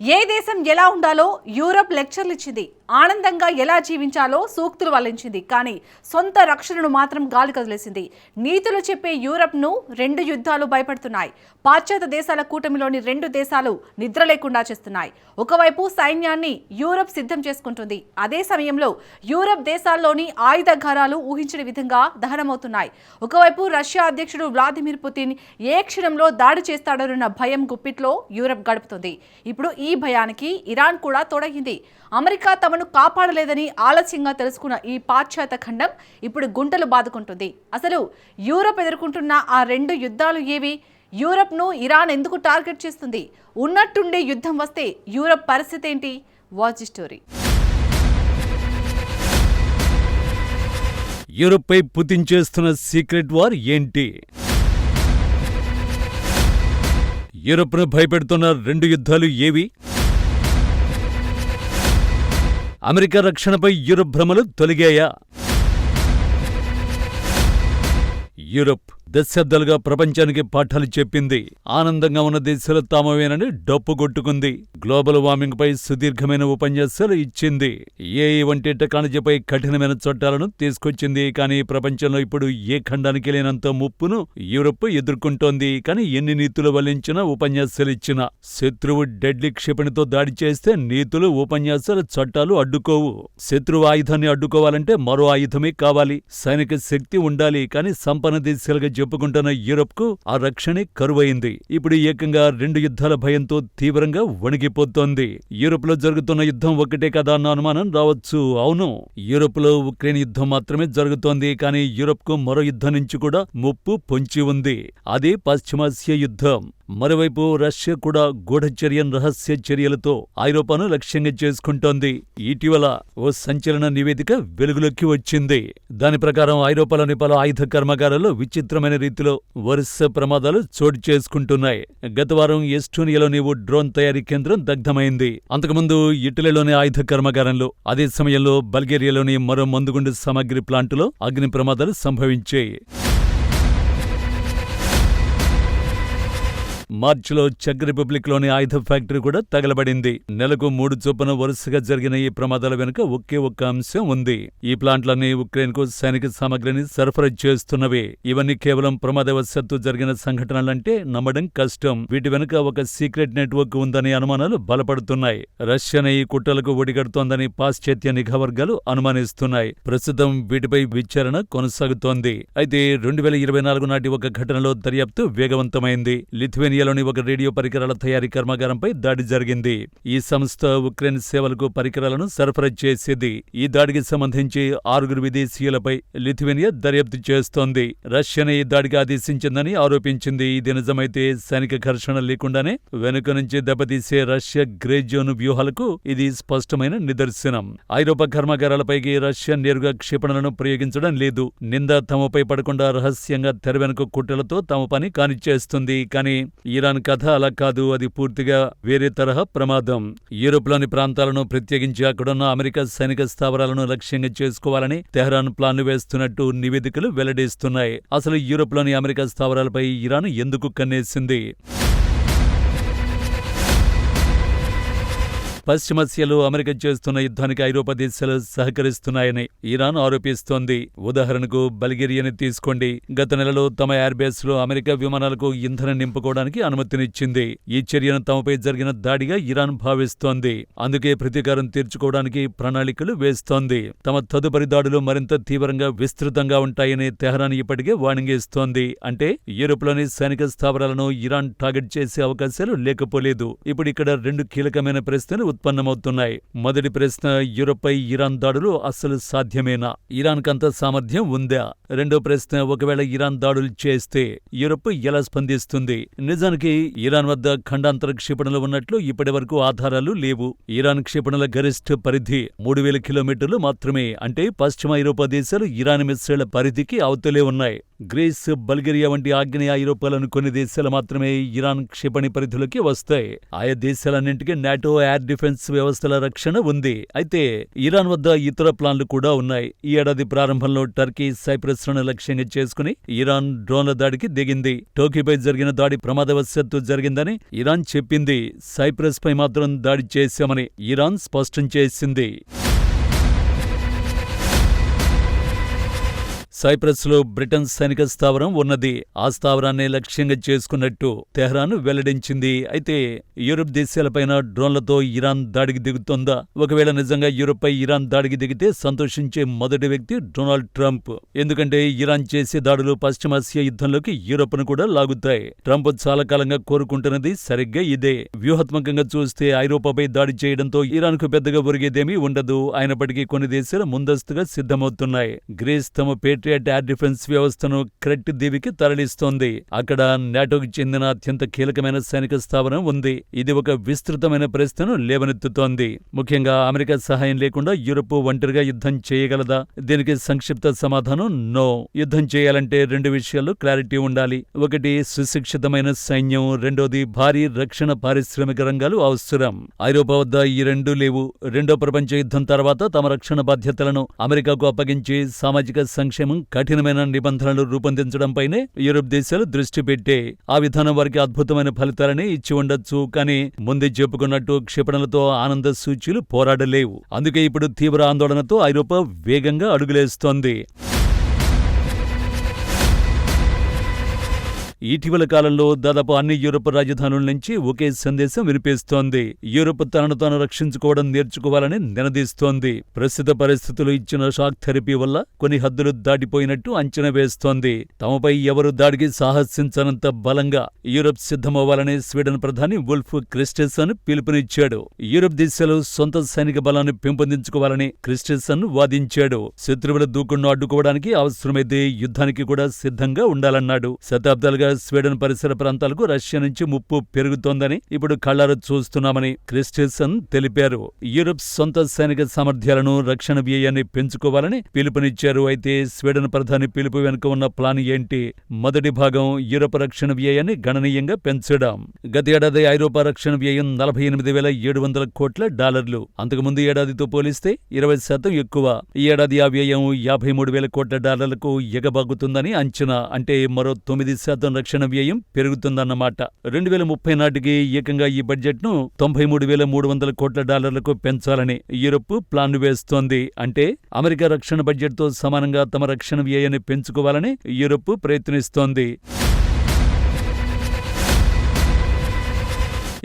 ఏ దేశం ఎలా ఉండాలో యూరప్ లెక్చర్లు ఇచ్చింది. ఆనందంగా ఎలా జీవించాలో సూక్తులు వల్లించింది. కానీ సొంత రక్షణను మాత్రం గాలి కదిలేసింది. నీతులు చెప్పే యూరప్ను రెండు యుద్ధాలు భయపడుతున్నాయి. పాశ్చాత్య దేశాల కూటమిలోని రెండు దేశాలు నిద్ర లేకుండా చేస్తున్నాయి. ఒకవైపు సైన్యాన్ని యూరప్ సిద్ధం చేసుకుంటుంది. అదే సమయంలో యూరప్ దేశాల్లోని ఆయుధాగారాలు ఊహించని విధంగా దహనమవుతున్నాయి. ఒకవైపు రష్యా అధ్యక్షుడు వ్లాదిమిర్ పుతిన్ ఏ క్షణంలో దాడి చేస్తాడోనన్న భయం గుప్పిట్లో యూరప్ గడుపుతుంది. ఇప్పుడు ఈ భయానికి ఇరాన్ కూడా తోడగింది. అమెరికా తమను కాపాడలేదని ఆలస్యంగా తెలుసుకున్న ఈ పాశ్చాత్య ఖండం ఇప్పుడు గుంటలు బాదుకుంటుంది. అసలు యూరప్ ఎదుర్కొంటున్న ఆ రెండు యుద్ధాలు ఏవి? యూరప్ను ఇరాన్ ఎందుకు టార్గెట్ చేస్తుంది? ఉన్నట్టుండే యుద్ధం వస్తే యూరప్ పరిస్థితి ఏంటి? Watch the story. యూరప్పై పుతిన్ చేస్తున్న సీక్రెట్ వార్ ఏంటి? యూరప్ను భయపెడుతున్న రెండు యుద్ధాలు ఏవి? అమెరికా రక్షణపై యూరప్ భ్రమలు తొలగాయా? యూరప్ దశాబ్దాలుగా ప్రపంచానికి పాఠాలు చెప్పింది. ఆనందంగా ఉన్న దేశాలు తామవేనని డప్పు కొట్టుకుంది. గ్లోబల్ వార్మింగ్ పై సుదీర్ఘమైన ఉపన్యాసాలు ఇచ్చింది. ఏఐ వంటి టెక్నాలజీపై కఠినమైన చట్టాలను తీసుకొచ్చింది. కానీ ప్రపంచంలో ఇప్పుడు ఏ ఖండానికి లేనంత ముప్పును యూరప్ ఎదుర్కొంటోంది. కానీ ఎన్ని నీతులు వల్లించినా, ఉపన్యాసాలిచ్చినా శత్రువు డెడ్లీ క్షిపణితో దాడి చేస్తే నీతులు, ఉపన్యాసాలు, చట్టాలు అడ్డుకోవు. శత్రువు ఆయుధాన్ని అడ్డుకోవాలంటే మరో ఆయుధమే కావాలి. సైనిక శక్తి ఉండాలి. కానీ సంపన్న దేశాలుగా చెప్పుకుంటున్న యూరప్కు ఆ రక్షణే కరువైంది. ఇప్పుడు ఏకంగా రెండు యుద్ధాల భయంతో తీవ్రంగా వణికిపోతోంది. యూరప్ లో జరుగుతున్న యుద్ధం ఒకటే కదా అన్న అనుమానం రావచ్చు. అవును, యూరప్ లో ఉక్రెయిన్ యుద్ధం మాత్రమే జరుగుతోంది. కానీ యూరప్ కు మరో యుద్ధం నుంచి కూడా ముప్పు పొంచి ఉంది. అదే పశ్చిమాసియా యుద్ధం. మరోవైపు రష్యా కూడా గూఢచర్యం, రహస్య చర్యలతో ఐరోపాను లక్ష్యంగా చేసుకుంటోంది. ఇటీవల ఓ సంచలన నివేదిక వెలుగులోకి వచ్చింది. దాని ప్రకారం ఐరోపాలోని పలు ఆయుధ కర్మాగారాల్లో విచిత్రమైన రీతిలో వరుస ప్రమాదాలు చోటు చేసుకుంటున్నాయి. గత వారం ఎస్టోనియాలోని ఓ డ్రోన్ తయారీ కేంద్రం దగ్ధమైంది. అంతకుముందు ఇటలీలోని ఆయుధ కర్మాగారంలో, అదే సమయంలో బల్గేరియాలోని మరో మందుగుండు సామాగ్రి ప్లాంటులో అగ్ని ప్రమాదాలు సంభవించాయి. మార్చిలో చెక్ రిపబ్లిక్ లోని ఆయుధ ఫ్యాక్టరీ కూడా తగలబడింది. నెలకు 3 చొప్పున వరుసగా జరిగిన ఈ ప్రమాదాల వెనుక ఒకే ఒక్క అంశం ఉంది. ఈ ప్లాంట్లన్నీ ఉక్రెయిన్ కు సైనిక సామగ్రిని సరఫరా చేస్తున్నవే. ఇవన్నీ కేవలం ప్రమాదవశాత్తు జరిగిన సంఘటనలంటే నమ్మడం కష్టం. వీటి వెనుక ఒక సీక్రెట్ నెట్వర్క్ ఉందనే అనుమానాలు బలపడుతున్నాయి. రష్యానే ఈ కుట్రలకు ఒడిగడుతోందని పాశ్చాత్య నిఘా వర్గాలు అనుమానిస్తున్నాయి. ప్రస్తుతం వీటిపై విచారణ కొనసాగుతోంది. అయితే 2024 నాటి ఒక ఘటనలో దర్యాప్తు వేగవంతమైంది. లిథువేనియాలోని ఒక రేడియో పరికరాల తయారీ కర్మాగారంపై దాడి జరిగింది. ఈ సంస్థ ఉక్రెయిన్ సేవలకు పరికరాలను సరఫరా చేసేది. ఈ దాడికి సంబంధించి 6 విదేశీయులపై లిథువేనియా దర్యాప్తు చేస్తోంది. రష్యానే ఈ దాడికి ఆదేశించిందని ఆరోపించింది. ఇది నిజమైతే సైనిక ఘర్షణ లేకుండానే వెనుక నుంచి దెబ్బతీసే రష్యా గ్రే జోన్ వ్యూహాలకు ఇది స్పష్టమైన నిదర్శనం. ఐరోపా కర్మాగారాలపైకి రష్యా నేరుగా క్షిపణులను ప్రయోగించడం లేదు. నింద తమపై పడకుండా రహస్యంగా తెర వెనుక కుట్రలతో తమ పని కానిచ్చేస్తుంది. కానీ ఇరాన్ కథ అలా కాదు. అది పూర్తిగా వేరే తరహా ప్రమాదం. యూరోప్లోని ప్రాంతాలను, ప్రత్యేకించి అక్కడున్న అమెరికా సైనిక స్థావరాలను లక్ష్యంగా చేసుకోవాలని తెహ్రాన్ ప్లాన్లు వేస్తున్నట్టు నివేదికలు వెల్లడిస్తున్నాయి. అసలు యూరోప్లోని అమెరికా స్థావరాలపై ఇరాన్ ఎందుకు కన్నేసింది? పశ్చిమాసియాలో అమెరికా చేస్తున్న యుద్ధానికి ఐరోపా దేశాలు సహకరిస్తున్నాయని ఇరాన్ ఆరోపిస్తోంది. ఉదాహరణకు బల్గేరియాని తీసుకోండి. గత నెలలో తమ ఎయిర్ బేస్ లో అమెరికా విమానాలకు ఇంధనం నింపుకోవడానికి అనుమతినిచ్చింది. ఈ చర్యను తమపై జరిగిన దాడిగా ఇరాన్ భావిస్తోంది. అందుకే ప్రతీకారం తీర్చుకోవడానికి ప్రణాళికలు వేస్తోంది. తమ తదుపరి దాడులు మరింత తీవ్రంగా, విస్తృతంగా ఉంటాయని తెహ్రాన్ ఇప్పటికే వార్నింగ్ ఇస్తోంది. అంటే యూరోప్లోని సైనిక స్థావరాలను ఇరాన్ టార్గెట్ చేసే అవకాశాలు లేకపోలేదు. ఇప్పుడు ఇక్కడ రెండు కీలకమైన ప్రశ్నలు ఉత్పన్నమవుతున్నాయి. మొదటి ప్రశ్న, యూరప్పై ఇరాన్ దాడులు అస్సలు సాధ్యమేనా? ఇరాన్ కంత సామర్థ్యం ఉందా? రెండో ప్రశ్న, ఒకవేళ ఇరాన్ దాడులు చేస్తే యూరప్ ఎలా స్పందిస్తుంది? నిజానికి ఇరాన్ వద్ద ఖండాంతర క్షిపణులు ఉన్నట్లు ఇప్పటి వరకు ఆధారాలు లేవు. ఇరాన్ క్షిపణుల గరిష్ఠ పరిధి 3000 కిలోమీటర్లు మాత్రమే. అంటే పశ్చిమ ఐరోపా దేశాలు ఇరాన్ మిస్సైళ్ల పరిధికి అవతలే ఉన్నాయి. గ్రీస్, బల్గేరియా వంటి ఆగ్నేయ ఐరోపాలోని కొన్ని దేశాలు మాత్రమే ఇరాన్ క్షిపణి పరిధిలోకి వస్తాయి. ఆయా దేశాలన్నింటికీ నాటో ఎయిర్ డిఫెన్స్ డిఫెన్స్ వ్యవస్థల రక్షణ ఉంది. అయితే ఇరాన్ వద్ద ఇతర ప్లాన్లు కూడా ఉన్నాయి. ఈ ఏడాది ప్రారంభంలో టర్కీ సైప్రస్లను లక్ష్యంగా చేసుకుని ఇరాన్ డ్రోన్ల దాడికి దిగింది. టోకీపై జరిగిన దాడి ప్రమాదవశాత్తు జరిగిందని ఇరాన్ చెప్పింది. సైప్రస్ పై మాత్రం దాడి చేశామని ఇరాన్ స్పష్టం చేసింది. సైప్రస్లో బ్రిటన్ సైనిక స్థావరం ఉన్నది. ఆ స్థావరాన్ని లక్ష్యంగా చేసుకున్నట్టు తెహ్రాన్ వెల్లడించింది. అయితే యూరప్ దేశాలపైన డ్రోన్లతో ఇరాన్ దాడికి దిగుతోందా? ఒకవేళ నిజంగా యూరప్పై ఇరాన్ దాడికి దిగితే సంతోషించే మొదటి వ్యక్తి డొనాల్డ్ ట్రంప్. ఎందుకంటే ఇరాన్ చేసే దాడులు పశ్చిమాసియా యుద్ధంలోకి యూరప్ను కూడా లాగుతాయి. ట్రంప్ చాలా కాలంగా కోరుకుంటున్నది సరిగ్గా ఇదే. వ్యూహాత్మకంగా చూస్తే ఐరోపాపై దాడి చేయడంతో ఇరాన్కు పెద్దగా ఒరిగేదేమీ ఉండదు. అయినప్పటికీ కొన్ని దేశాలు ముందస్తుగా సిద్ధమవుతున్నాయి. గ్రీస్ తమ పేట్రియాట్ ఎయిర్ డిఫెన్స్ వ్యవస్థను క్రెట్ దీవికి తరలిస్తోంది. అక్కడ నాటోకి చెందిన అత్యంత కీలకమైన సైనిక స్థావరం ఉంది. ఇది ఒక విస్తృతమైన ప్రశ్నను లేవనెత్తుతోంది. ముఖ్యంగా అమెరికా సహాయం లేకుండా యూరప్ ఒంటరిగా యుద్ధం చేయగలదా? దీనికి సంక్షిప్త సమాధానం నో. యుద్ధం చేయాలంటే రెండు విషయాల్లో క్లారిటీ ఉండాలి. ఒకటి సుశిక్షితమైన సైన్యం, రెండోది భారీ రక్షణ పారిశ్రామిక రంగాలు అవసరం. ఐరోపా వద్ద ఈ రెండూ లేవు. రెండో ప్రపంచ యుద్ధం తర్వాత తమ రక్షణ బాధ్యతలను అమెరికాకు అప్పగించి సామాజిక సంక్షేమం, కఠినమైన నిబంధనలు రూపొందించడంపైనే యూరప్ దేశాలు దృష్టి పెట్టే. ఆ విధానం వారికి అద్భుతమైన ఫలితాలని ఇచ్చి ఉండొచ్చు. కానీ ముందే చెప్పుకున్నట్టు క్షిపణులతో ఆనంద సూచీలు పోరాడలేవు. అందుకే ఇప్పుడు తీవ్ర ఆందోళనతో ఐరోపా వేగంగా అడుగులేస్తోంది. ఇటీవల కాలంలో దాదాపు అన్ని యూరప్ రాజధానుల నుంచి ఒకే సందేశం వినిపిస్తోంది. యూరప్ తనను తాను రక్షించుకోవడం నేర్చుకోవాలని నినదీస్తోంది. ప్రస్తుత పరిస్థితులు ఇచ్చిన షాక్ థెరపీ వల్ల కొన్ని హద్దులు దాటిపోయినట్టు అంచనా వేస్తోంది. తమపై ఎవరు దాడికి సాహసించనంత బలంగా యూరప్ సిద్ధమవ్వాలని స్వీడన్ ప్రధాని వుల్ఫ్ క్రిస్టెన్సన్ పిలుపునిచ్చాడు. యూరప్ దేశాలు సొంత సైనిక బలాన్ని పెంపొందించుకోవాలని క్రిస్టెన్సన్ వాదించాడు. శత్రువుల దూకుడును అడ్డుకోవడానికి అవసరమైతే యుద్ధానికి కూడా సిద్ధంగా ఉండాలన్నాడు. శతాబ్దాలుగా స్వీడన్ పరిసర ప్రాంతాలకు రష్యా నుంచి ముప్పు పెరుగుతోందని ఇప్పుడు కళ్లారు చూస్తున్నామని క్రిస్టెన్సన్ తెలిపారు. యూరప్ సొంత సైనిక సామర్థ్యాలను, రక్షణ వ్యయాన్ని పెంచుకోవాలని పిలుపునిచ్చారు. అయితే స్వీడన్ ప్రధాని పిలుపు వెనుక ఉన్న ప్లాన్ ఏంటి? మొదటి భాగం యూరప్ రక్షణ వ్యయాన్ని గణనీయంగా పెంచడం. గతేడాది ఐరోపా రక్షణ వ్యయం $48,700 కోట్ల. అంతకుముందు ఏడాదితో పోలిస్తే 20% ఎక్కువ. ఈ ఏడాది ఆ వ్యయం $53,000 కోట్ల ఎగబాగుతుందని అంచనా. అంటే మరో 9% రక్షణ వ్యయం పెరుగుతుందన్నమాట. 2030 నాటికి ఏకంగా ఈ బడ్జెట్ను $93,300 కోట్ల పెంచాలని యూరప్ ప్లాన్ వేస్తోంది. అంటే అమెరికా రక్షణ బడ్జెట్తో సమానంగా తమ రక్షణ వ్యయాన్ని పెంచుకోవాలని యూరప్ ప్రయత్నిస్తోంది.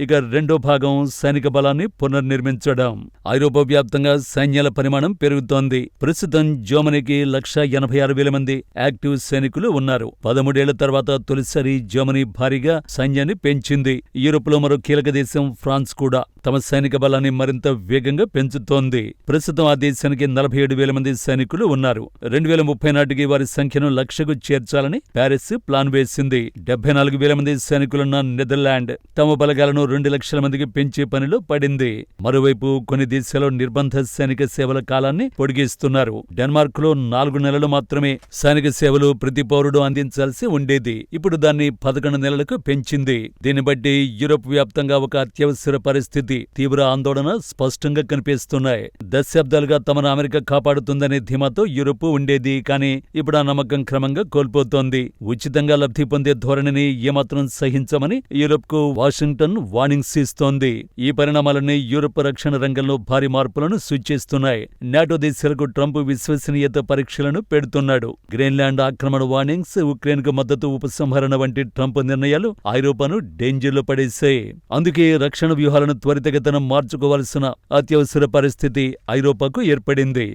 ఇక రెండో భాగం సైనిక బలాన్ని పునర్నిర్మించడం. ఐరోపా వ్యాప్తంగా సైన్యాల పరిమాణం పెరుగుతోంది. ప్రస్తుతం జర్మనీకి 186,000 మంది యాక్టివ్ సైనికులు ఉన్నారు. 13 ఏళ్ల తర్వాత తొలిసారి జర్మనీ భారీగా సైన్యాన్ని పెంచింది. యూరోప్లో మరో కీలక దేశం ఫ్రాన్స్ కూడా తమ సైనిక బలాన్ని మరింత వేగంగా పెంచుతోంది. ప్రస్తుతం ఆ దేశానికి 47,000 మంది సైనికులు ఉన్నారు. 2030 నాటికి వారి సంఖ్యను 1,00,000కు చేర్చాలని ప్యారిస్ ప్లాన్ వేసింది. 74,000 మంది సైనికులున్న నెదర్లాండ్ తమ బలగాలను 2,00,000 మందికి పెంచే పనిలో పడింది. మరోవైపు కొన్ని దేశాల్లో నిర్బంధ సైనిక సేవల కాలాన్ని పొడిగిస్తున్నారు. డెన్మార్క్ లో 4 నెలలు మాత్రమే సైనిక సేవలు ప్రతి పౌరుడు అందించాల్సి ఉండేది. ఇప్పుడు దాన్ని 11 నెలలకు పెంచింది. దీన్ని బట్టి యూరప్ వ్యాప్తంగా ఒక అత్యవసర పరిస్థితి, తీవ్ర ఆందోళన స్పష్టంగా కనిపిస్తున్నాయి. దశాబ్దాలుగా తమను అమెరికా కాపాడుతుందనే ధీమాతో యూరప్ ఉండేది. కానీ ఇప్పుడు ఆ నమ్మకం క్రమంగా కోల్పోతోంది. ఉచితంగా లబ్ధి పొందే ధోరణిని ఏమాత్రం సహించమని యూరప్ కు వాషింగ్టన్ వార్నింగ్స్ ఇస్తోంది. ఈ పరిణామాలన్నీ యూరప్ రక్షణ రంగంలో భారీ మార్పులను సూచిస్తున్నాయి. నాటో దేశాలకు ట్రంప్ విశ్వసనీయత పరీక్షలను పెడుతున్నాడు. గ్రీన్లాండ్ ఆక్రమణ వార్నింగ్స్, ఉక్రెయిన్ కు మద్దతు ఉపసంహరణ వంటి ట్రంప్ నిర్ణయాలు ఐరోపాను డేంజర్లో పడేశాయి. అందుకే రక్షణ వ్యూహాలను త్వరితగతిన మార్చుకోవాల్సిన అత్యవసర పరిస్థితి ఐరోపాకు ఏర్పడింది.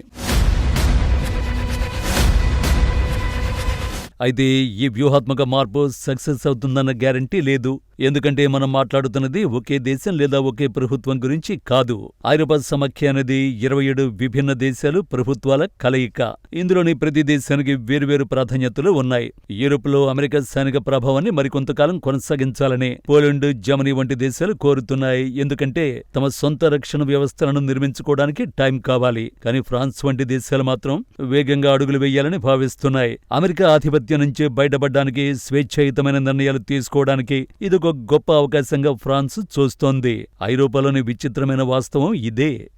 అయితే ఈ వ్యూహాత్మక మార్పు సక్సెస్ అవుతుందన్న గ్యారంటీ లేదు. ఎందుకంటే మనం మాట్లాడుతున్నది ఒకే దేశం లేదా ఒకే ప్రభుత్వం గురించి కాదు. ఐరోపా సమాఖ్య అనేది 27 విభిన్న దేశాలు, ప్రభుత్వాల కలయిక. ఇందులోని ప్రతి దేశానికి వేర్వేరు ప్రాధాన్యతలు ఉన్నాయి. యూరోప్లో అమెరికా సైనిక ప్రభావాన్ని మరికొంతకాలం కొనసాగించాలని పోలాండ్, జర్మనీ వంటి దేశాలు కోరుతున్నాయి. ఎందుకంటే తమ సొంత రక్షణ వ్యవస్థలను నిర్మించుకోవడానికి టైం కావాలి. కానీ ఫ్రాన్స్ వంటి దేశాలు మాత్రం వేగంగా అడుగులు వేయాలని భావిస్తున్నాయి. అమెరికా ఆధిపత్యం నుంచి బయటపడడానికి, స్వేచ్ఛాయుతమైన నిర్ణయాలు తీసుకోవడానికి ఇదొక మరొక గొప్ప అవకాశంగా ఫ్రాన్స్ చూస్తోంది. ఐరోపాలోని విచిత్రమైన వాస్తవం ఇదే.